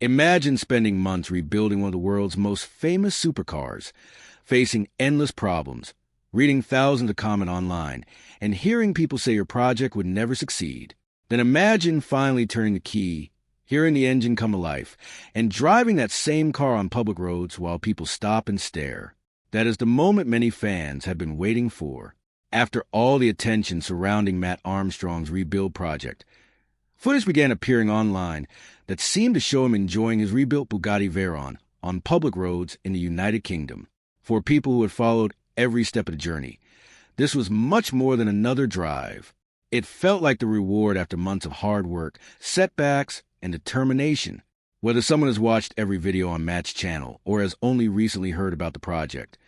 Imagine spending months rebuilding one of the world's most famous supercars, facing endless problems, reading thousands of comments online, and hearing people say your project would never succeed. Then imagine finally turning the key, hearing the engine come to life, and driving that same car on public roads while people stop and stare. That is the moment many fans have been waiting for. After all the attention surrounding Matt Armstrong's rebuild project, footage began appearing online that seemed to show him enjoying his rebuilt Bugatti Veyron on public roads in the United Kingdom. For people who had followed every step of the journey, this was much more than another drive. It felt like the reward after months of hard work, setbacks, and determination. Whether someone has watched every video on Matt's channel or has only recently heard about the project,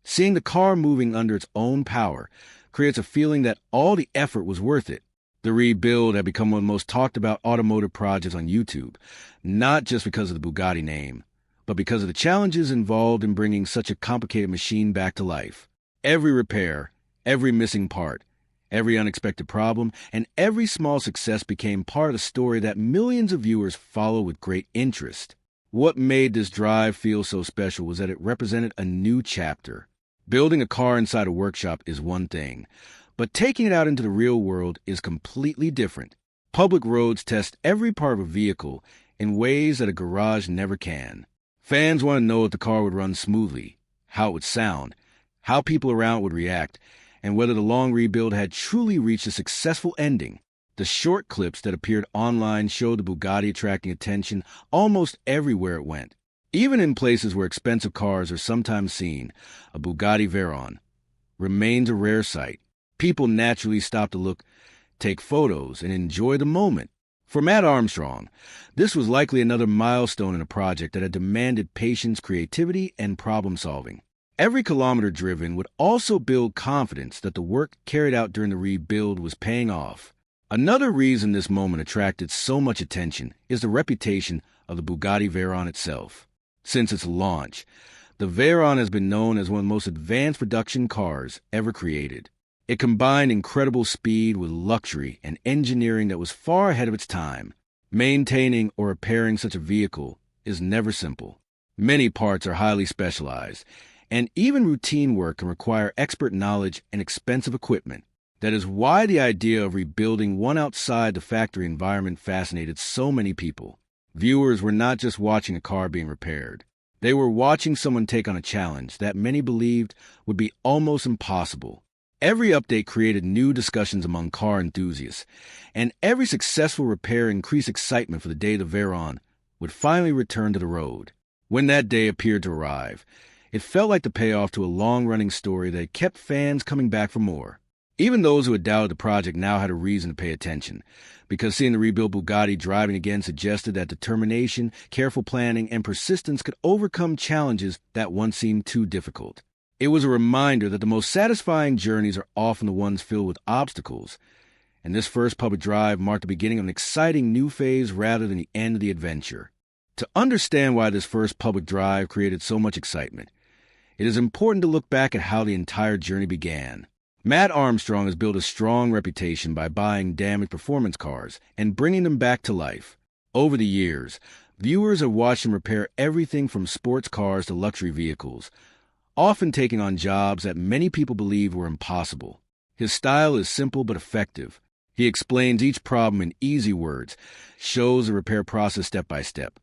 seeing the car moving under its own power creates a feeling that all the effort was worth it. The rebuild had become one of the most talked about automotive projects on YouTube, not just because of the Bugatti name, but because of the challenges involved in bringing such a complicated machine back to life. Every repair, every missing part, every unexpected problem, and every small success became part of the story that millions of viewers followed with great interest. What made this drive feel so special was that it represented a new chapter. Building a car inside a workshop is one thing, but taking it out into the real world is completely different. Public roads test every part of a vehicle in ways that a garage never can. Fans want to know if the car would run smoothly, how it would sound, how people around would react, and whether the long rebuild had truly reached a successful ending. The short clips that appeared online showed the Bugatti attracting attention almost everywhere it went. Even in places where expensive cars are sometimes seen, a Bugatti Veyron remains a rare sight. People naturally stop to look, take photos, and enjoy the moment. For Matt Armstrong, this was likely another milestone in a project that had demanded patience, creativity, and problem-solving. Every kilometer driven would also build confidence that the work carried out during the rebuild was paying off. Another reason this moment attracted so much attention is the reputation of the Bugatti Veyron itself. Since its launch, the Veyron has been known as one of the most advanced production cars ever created. It combined incredible speed with luxury and engineering that was far ahead of its time. Maintaining or repairing such a vehicle is never simple. Many parts are highly specialized, and even routine work can require expert knowledge and expensive equipment. That is why the idea of rebuilding one outside the factory environment fascinated so many people. Viewers were not just watching a car being repaired. They were watching someone take on a challenge that many believed would be almost impossible. Every update created new discussions among car enthusiasts, and every successful repair increased excitement for the day the Veyron would finally return to the road. When that day appeared to arrive, it felt like the payoff to a long-running story that kept fans coming back for more. Even those who had doubted the project now had a reason to pay attention, because seeing the rebuilt Bugatti driving again suggested that determination, careful planning, and persistence could overcome challenges that once seemed too difficult. It was a reminder that the most satisfying journeys are often the ones filled with obstacles, and this first public drive marked the beginning of an exciting new phase rather than the end of the adventure. To understand why this first public drive created so much excitement, it is important to look back at how the entire journey began. Matt Armstrong has built a strong reputation by buying damaged performance cars and bringing them back to life. Over the years, viewers have watched him repair everything from sports cars to luxury vehicles, often taking on jobs that many people believed were impossible. His style is simple but effective. He explains each problem in easy words, shows the repair process step by step,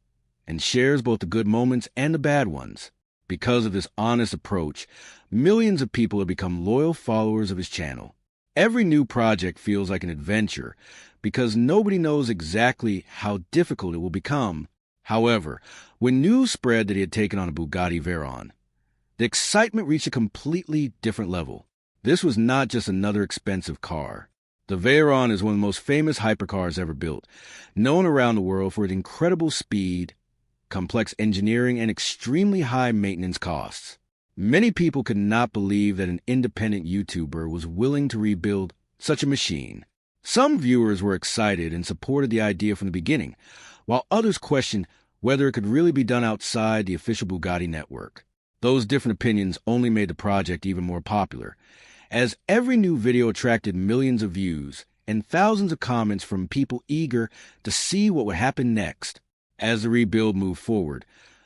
and shares both the good moments and the bad ones. Because of this honest approach, millions of people have become loyal followers of his channel. Every new project feels like an adventure because nobody knows exactly how difficult it will become. However, when news spread that he had taken on a Bugatti Veyron, the excitement reached a completely different level. This was not just another expensive car. The Veyron is one of the most famous hypercars ever built, known around the world for its incredible speed, complex engineering, and extremely high maintenance costs. Many people could not believe that an independent YouTuber was willing to rebuild such a machine. Some viewers were excited and supported the idea from the beginning, while others questioned whether it could really be done outside the official Bugatti network. Those different opinions only made the project even more popular, as every new video attracted millions of views and thousands of comments from people eager to see what would happen next. As the rebuild moved forward,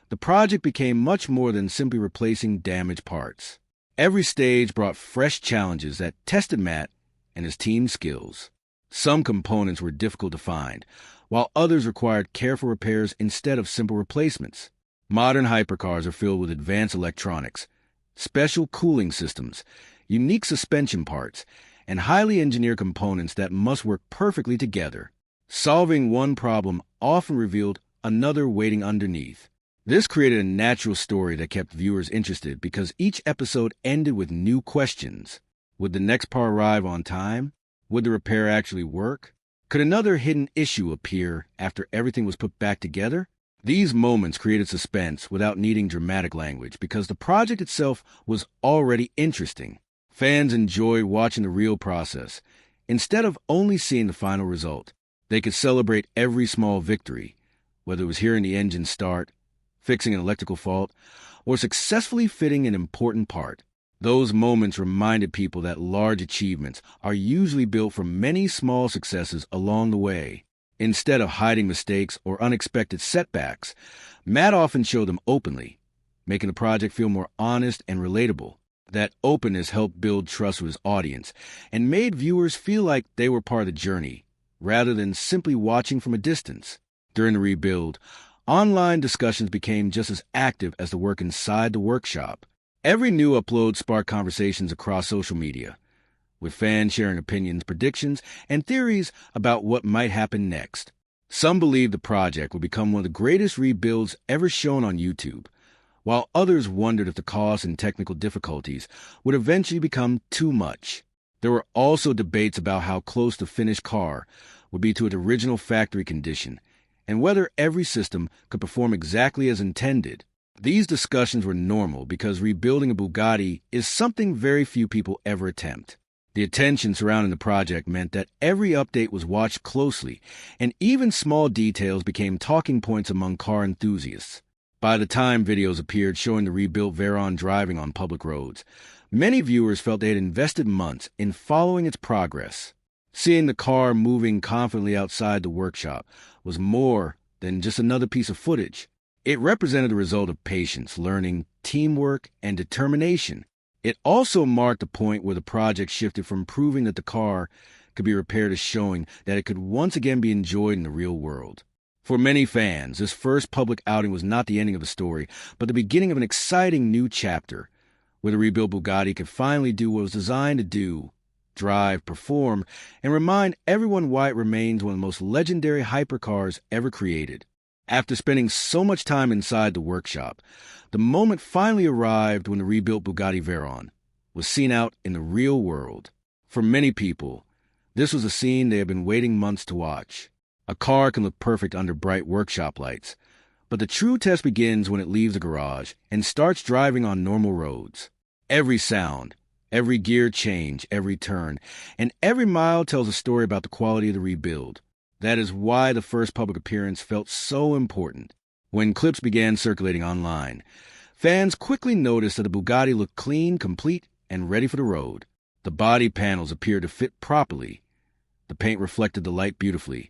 the project became much more than simply replacing damaged parts. Every stage brought fresh challenges that tested Matt and his team's skills. Some components were difficult to find, while others required careful repairs instead of simple replacements. Modern hypercars are filled with advanced electronics, special cooling systems, unique suspension parts, and highly engineered components that must work perfectly together. Solving one problem often revealed another waiting underneath. This created a natural story that kept viewers interested because each episode ended with new questions. Would the next part arrive on time? Would the repair actually work? Could another hidden issue appear after everything was put back together? These moments created suspense without needing dramatic language because the project itself was already interesting. Fans enjoyed watching the real process. Instead of only seeing the final result, they could celebrate every small victory, whether it was hearing the engine start, fixing an electrical fault, or successfully fitting an important part. Those moments reminded people that large achievements are usually built from many small successes along the way. Instead of hiding mistakes or unexpected setbacks, Matt often showed them openly, making the project feel more honest and relatable. That openness helped build trust with his audience and made viewers feel like they were part of the journey, rather than simply watching from a distance. During the rebuild, online discussions became just as active as the work inside the workshop. Every new upload sparked conversations across social media, with fans sharing opinions, predictions, and theories about what might happen next. Some believed the project would become one of the greatest rebuilds ever shown on YouTube, while others wondered if the costs and technical difficulties would eventually become too much. There were also debates about how close the finished car would be to its original factory condition, and whether every system could perform exactly as intended. These discussions were normal because rebuilding a Bugatti is something very few people ever attempt. The attention surrounding the project meant that every update was watched closely, and even small details became talking points among car enthusiasts. By the time videos appeared showing the rebuilt Veyron driving on public roads, many viewers felt they had invested months in following its progress. Seeing the car moving confidently outside the workshop was more than just another piece of footage. It represented the result of patience, learning, teamwork, and determination. It also marked a point where the project shifted from proving that the car could be repaired to showing that it could once again be enjoyed in the real world. For many fans, this first public outing was not the ending of a story, but the beginning of an exciting new chapter, where the rebuilt Bugatti could finally do what it was designed to do: drive, perform, and remind everyone why it remains one of the most legendary hypercars ever created. After spending so much time inside the workshop, the moment finally arrived when the rebuilt Bugatti Veyron was seen out in the real world. For many people, this was a scene they had been waiting months to watch. A car can look perfect under bright workshop lights, but the true test begins when it leaves the garage and starts driving on normal roads. Every sound, every gear change, every turn, and every mile tells a story about the quality of the rebuild. That is why the first public appearance felt so important. When clips began circulating online, fans quickly noticed that the Bugatti looked clean, complete, and ready for the road. The body panels appeared to fit properly. The paint reflected the light beautifully,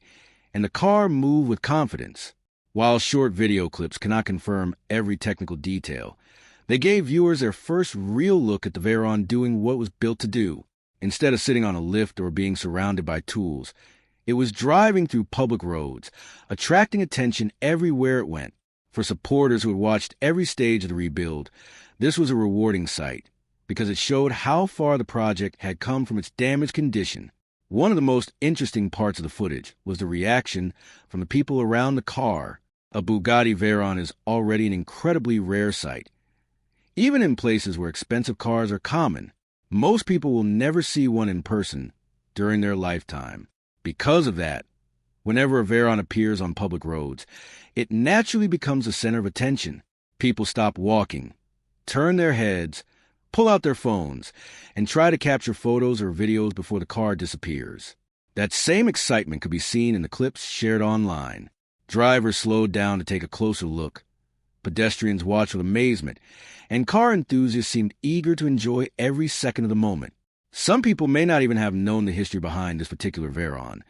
and the car moved with confidence. While short video clips cannot confirm every technical detail, they gave viewers their first real look at the Veyron doing what it was built to do. Instead of sitting on a lift or being surrounded by tools, it was driving through public roads, attracting attention everywhere it went. For supporters who had watched every stage of the rebuild, this was a rewarding sight, because it showed how far the project had come from its damaged condition. One of the most interesting parts of the footage was the reaction from the people around the car. A Bugatti Veyron is already an incredibly rare sight. Even in places where expensive cars are common, most people will never see one in person during their lifetime. Because of that, whenever a Veyron appears on public roads, it naturally becomes the center of attention. People stop walking, turn their heads, pull out their phones, and try to capture photos or videos before the car disappears. That same excitement could be seen in the clips shared online. Drivers slowed down to take a closer look. Pedestrians watched with amazement, and car enthusiasts seemed eager to enjoy every second of the moment. Some people may not even have known the history behind this particular Veyron,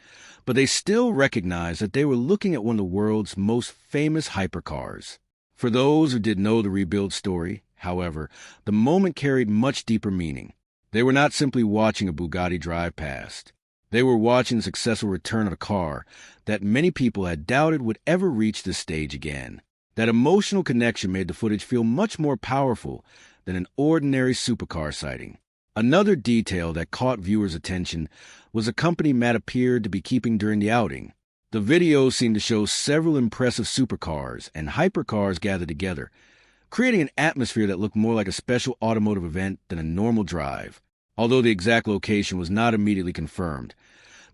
but they still recognize that they were looking at one of the world's most famous hypercars. For those who did know the rebuild story, however, the moment carried much deeper meaning. They were not simply watching a Bugatti drive past. They were watching the successful return of a car that many people had doubted would ever reach this stage again. That emotional connection made the footage feel much more powerful than an ordinary supercar sighting. Another detail that caught viewers' attention was a company Matt appeared to be keeping during the outing. The video seemed to show several impressive supercars and hypercars gathered together, creating an atmosphere that looked more like a special automotive event than a normal drive. Although the exact location was not immediately confirmed,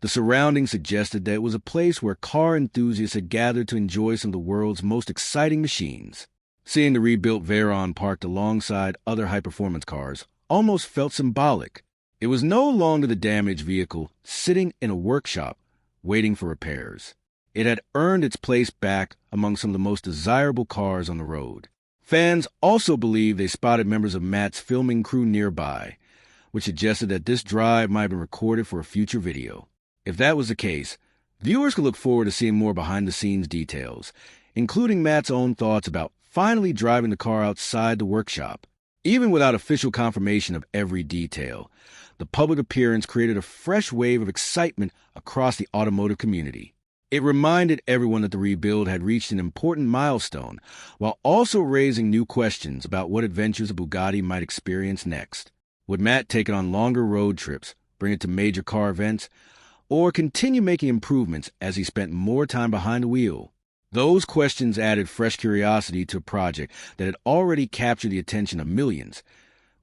the surroundings suggested that it was a place where car enthusiasts had gathered to enjoy some of the world's most exciting machines. Seeing the rebuilt Veyron parked alongside other high-performance cars almost felt symbolic. It was no longer the damaged vehicle sitting in a workshop waiting for repairs. It had earned its place back among some of the most desirable cars on the road. Fans also believed they spotted members of Matt's filming crew nearby, which suggested that this drive might have been recorded for a future video. If that was the case, viewers could look forward to seeing more behind-the-scenes details, including Matt's own thoughts about finally driving the car outside the workshop. Even without official confirmation of every detail, the public appearance created a fresh wave of excitement across the automotive community. It reminded everyone that the rebuild had reached an important milestone, while also raising new questions about what adventures a Bugatti might experience next. Would Matt take it on longer road trips, bring it to major car events, or continue making improvements as he spent more time behind the wheel? Those questions added fresh curiosity to a project that had already captured the attention of millions,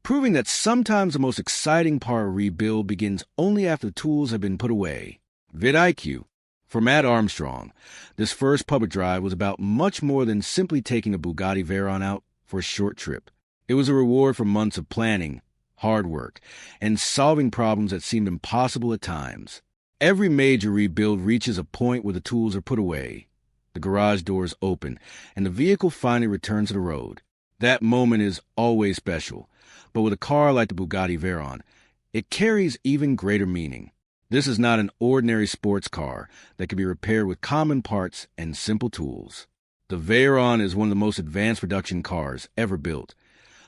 proving that sometimes the most exciting part of a rebuild begins only after the tools have been put away. vidIQ. For Matt Armstrong, this first public drive was about much more than simply taking a Bugatti Veyron out for a short trip. It was a reward for months of planning, hard work, and solving problems that seemed impossible at times. Every major rebuild reaches a point where the tools are put away, the garage doors open, and the vehicle finally returns to the road. That moment is always special, but with a car like the Bugatti Veyron, it carries even greater meaning. This is not an ordinary sports car that can be repaired with common parts and simple tools. The Veyron is one of the most advanced production cars ever built.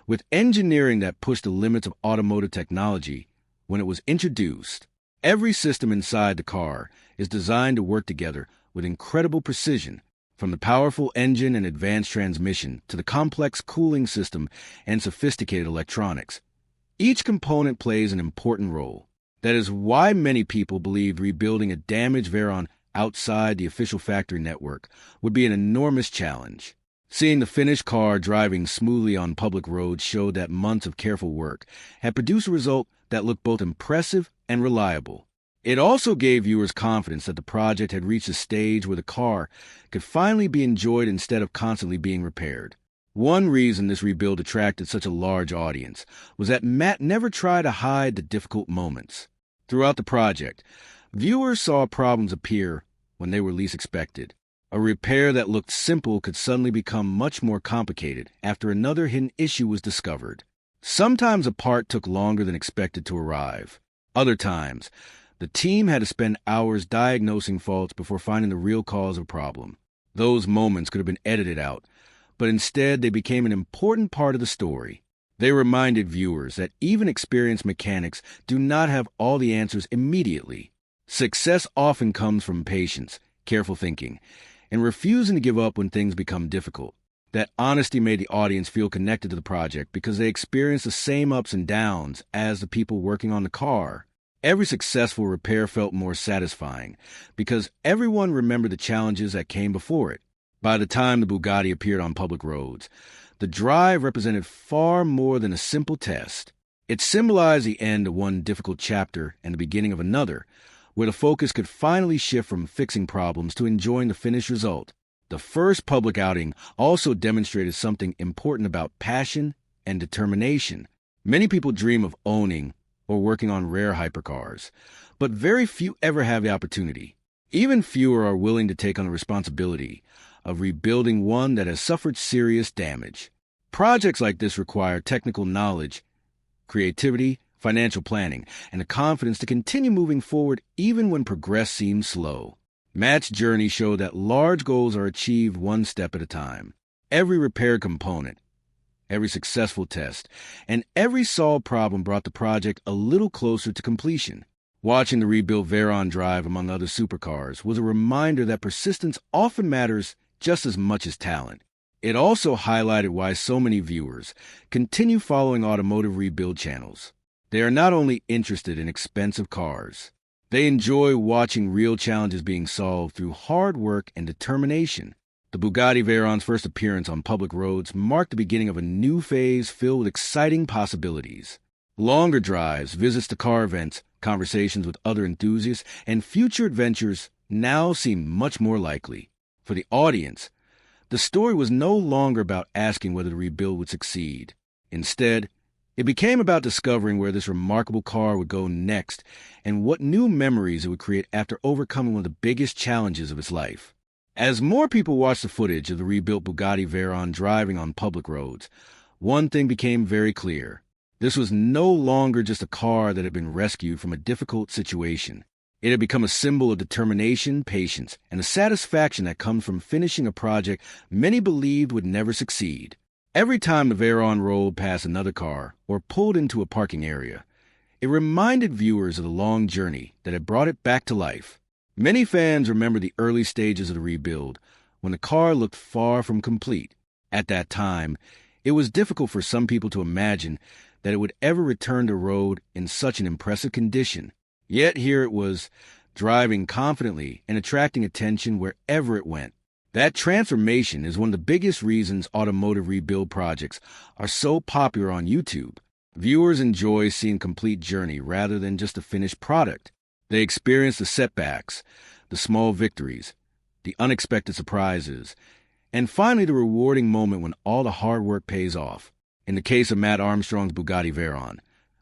With engineering that pushed the limits of automotive technology when it was introduced, every system inside the car is designed to work together with incredible precision, from the powerful engine and advanced transmission to the complex cooling system and sophisticated electronics. Each component plays an important role. That is why many people believe rebuilding a damaged Veyron outside the official factory network would be an enormous challenge. Seeing the finished car driving smoothly on public roads showed that months of careful work had produced a result that looked both impressive and reliable. It also gave viewers confidence that the project had reached a stage where the car could finally be enjoyed instead of constantly being repaired. One reason this rebuild attracted such a large audience was that Matt never tried to hide the difficult moments. Throughout the project, viewers saw problems appear when they were least expected. A repair that looked simple could suddenly become much more complicated after another hidden issue was discovered. Sometimes a part took longer than expected to arrive. Other times, the team had to spend hours diagnosing faults before finding the real cause of a problem. Those moments could have been edited out, but instead they became an important part of the story. They reminded viewers that even experienced mechanics do not have all the answers immediately. Success often comes from patience, careful thinking, and refusing to give up when things become difficult. That honesty made the audience feel connected to the project because they experienced the same ups and downs as the people working on the car. Every successful repair felt more satisfying because everyone remembered the challenges that came before it. By the time the Bugatti appeared on public roads, the drive represented far more than a simple test. It symbolized the end of one difficult chapter and the beginning of another, where the focus could finally shift from fixing problems to enjoying the finished result. The first public outing also demonstrated something important about passion and determination. Many people dream of owning or working on rare hypercars, but very few ever have the opportunity. Even fewer are willing to take on the responsibility of rebuilding one that has suffered serious damage. Projects like this require technical knowledge, creativity, financial planning, and the confidence to continue moving forward even when progress seems slow. Matt's journey showed that large goals are achieved one step at a time. Every repaired component, every successful test, and every solved problem brought the project a little closer to completion. Watching the rebuilt Veyron drive among other supercars was a reminder that persistence often matters just as much as talent. It also highlighted why so many viewers continue following automotive rebuild channels. They are not only interested in expensive cars, they enjoy watching real challenges being solved through hard work and determination. The Bugatti Veyron's first appearance on public roads marked the beginning of a new phase filled with exciting possibilities. Longer drives, visits to car events, conversations with other enthusiasts, and future adventures now seem much more likely. For the audience, the story was no longer about asking whether the rebuild would succeed. Instead, it became about discovering where this remarkable car would go next and what new memories it would create after overcoming one of the biggest challenges of its life. As more people watched the footage of the rebuilt Bugatti Veyron driving on public roads, one thing became very clear. This was no longer just a car that had been rescued from a difficult situation. It had become a symbol of determination, patience, and the satisfaction that comes from finishing a project many believed would never succeed. Every time the Veyron rolled past another car or pulled into a parking area, it reminded viewers of the long journey that had brought it back to life. Many fans remember the early stages of the rebuild, when the car looked far from complete. At that time, it was difficult for some people to imagine that it would ever return to road in such an impressive condition. Yet here it was, driving confidently and attracting attention wherever it went. That transformation is one of the biggest reasons automotive rebuild projects are so popular on YouTube. Viewers enjoy seeing complete journey rather than just a finished product. They experience the setbacks, the small victories, the unexpected surprises, and finally the rewarding moment when all the hard work pays off. In the case of Matt Armstrong's Bugatti Veyron,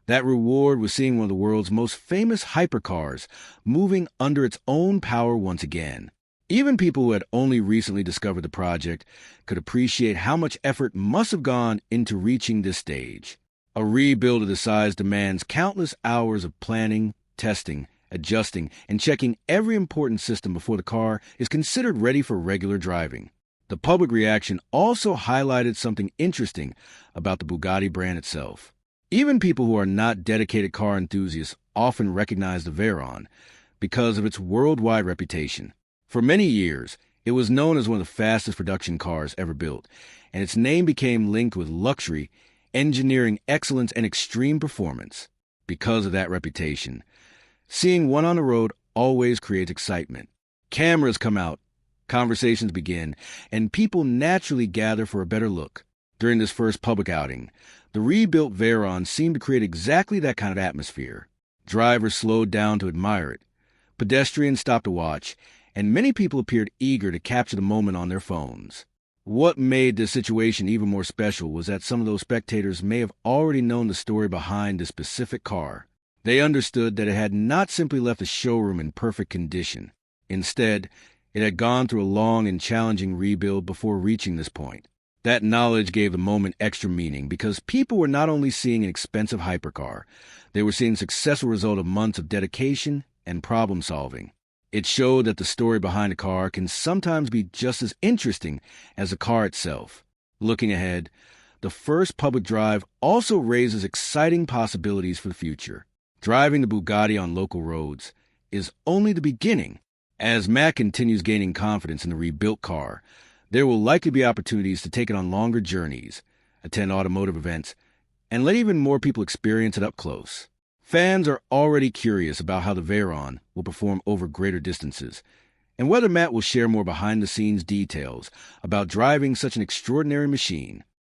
that reward was seeing one of the world's most famous hypercars moving under its own power once again. Even people who had only recently discovered the project could appreciate how much effort must have gone into reaching this stage. A rebuild of the size demands countless hours of planning, testing, adjusting, and checking every important system before the car is considered ready for regular driving. The public reaction also highlighted something interesting about the Bugatti brand itself. Even people who are not dedicated car enthusiasts often recognize the Veyron because of its worldwide reputation. For many years, it was known as one of the fastest production cars ever built, and its name became linked with luxury, engineering excellence, and extreme performance. Because of that reputation, seeing one on the road always creates excitement. Cameras come out, conversations begin, and people naturally gather for a better look. During this first public outing, the rebuilt Veyron seemed to create exactly that kind of atmosphere. Drivers slowed down to admire it. Pedestrians stopped to watch, and many people appeared eager to capture the moment on their phones. What made this situation even more special was that some of those spectators may have already known the story behind this specific car. They understood that it had not simply left the showroom in perfect condition. Instead, it had gone through a long and challenging rebuild before reaching this point. That knowledge gave the moment extra meaning because people were not only seeing an expensive hypercar, they were seeing the successful result of months of dedication and problem solving. It showed that the story behind a car can sometimes be just as interesting as the car itself. Looking ahead, the first public drive also raises exciting possibilities for the future. Driving the Bugatti on local roads is only the beginning. As Matt continues gaining confidence in the rebuilt car, there will likely be opportunities to take it on longer journeys, attend automotive events, and let even more people experience it up close. Fans are already curious about how the Veyron will perform over greater distances, and whether Matt will share more behind-the-scenes details about driving such an extraordinary machine.